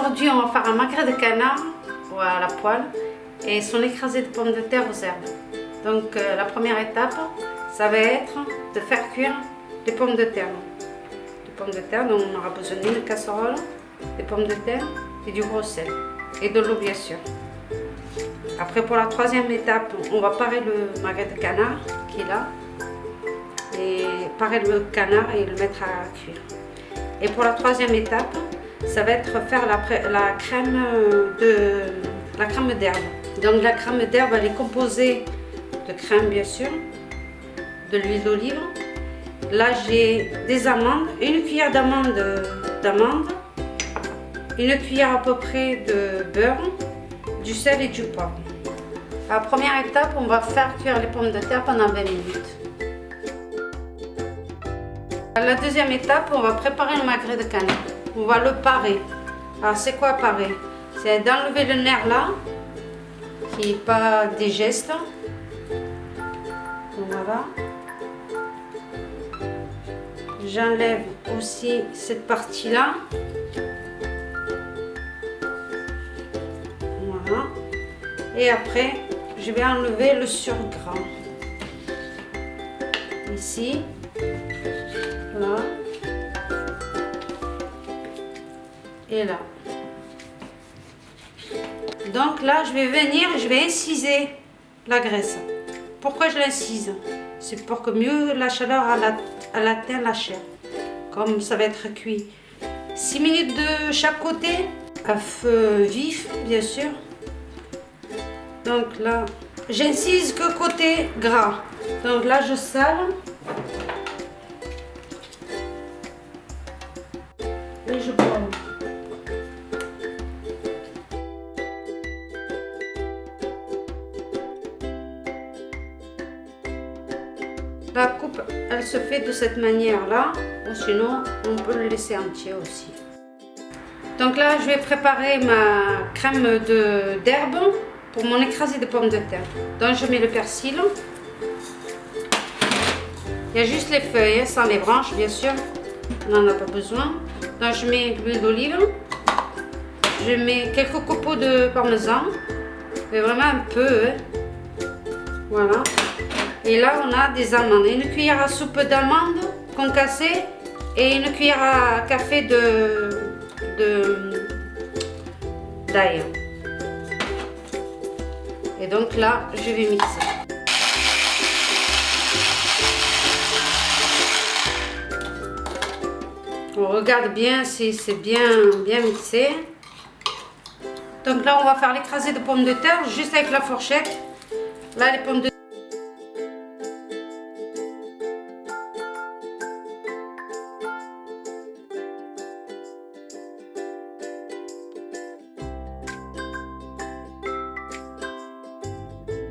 Aujourd'hui, on va faire un magret de canard à la poêle et son écrasé de pommes de terre aux herbes. Donc la première étape, ça va être de faire cuire les pommes de terre. Les pommes de terre, donc on aura besoin d'une casserole, des pommes de terre et du gros sel et de l'eau bien sûr. Après pour la troisième étape, on va parer le magret de canard qui est là. Et parer le canard et le mettre à cuire. Et pour la troisième étape, ça va être faire la crème d'herbe. Donc la crème d'herbe, elle est composée de crème bien sûr, de l'huile d'olive. Là j'ai des amandes, une cuillère d'amandes, une cuillère à peu près de beurre, du sel et du poivre. La première étape, on va faire cuire les pommes de terre pendant 20 minutes. La deuxième étape, on va préparer le magret de canard. On va le parer. Alors c'est quoi parer? C'est d'enlever le nerf là, qui n'est pas digeste. Voilà. J'enlève aussi cette partie là. Voilà. Et après, je vais enlever le surgras. Ici. Là. Et là. Donc là, je vais venir, je vais inciser la graisse. Pourquoi je l'incise? C'est pour que mieux la chaleur elle atteint la chair. Comme ça va être cuit 6 minutes de chaque côté, à feu vif, bien sûr. Donc là, j'incise que côté gras. Donc là, je sale. Et je poêle. La coupe, elle se fait de cette manière-là, ou sinon, on peut le laisser entier aussi. Donc là, je vais préparer ma crème d'herbe pour mon écrasé de pommes de terre. Donc je mets le persil. Il y a juste les feuilles, sans les branches, bien sûr. On n'en a pas besoin. Donc je mets l'huile d'olive, je mets quelques copeaux de parmesan, mais vraiment un peu, hein. Voilà. Et là on a des amandes, une cuillère à soupe d'amandes concassées et une cuillère à café d'ail. Et donc là je vais mixer. On regarde bien si c'est bien mixé. Donc là, on va faire l'écrasé de pommes de terre juste avec la fourchette. Là, les pommes de terre.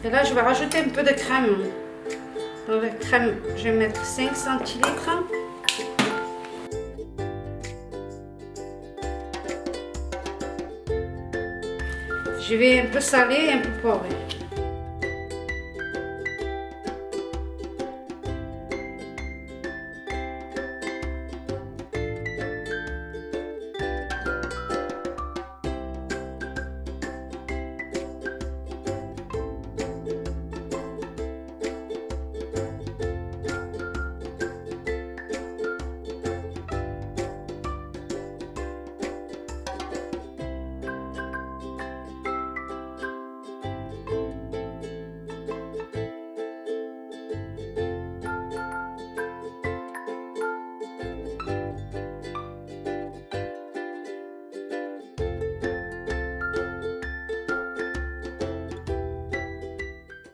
Et là, je vais rajouter un peu de crème. Dans la crème, je vais mettre 5 centilitres. Je vais un peu saler et un peu poivrer.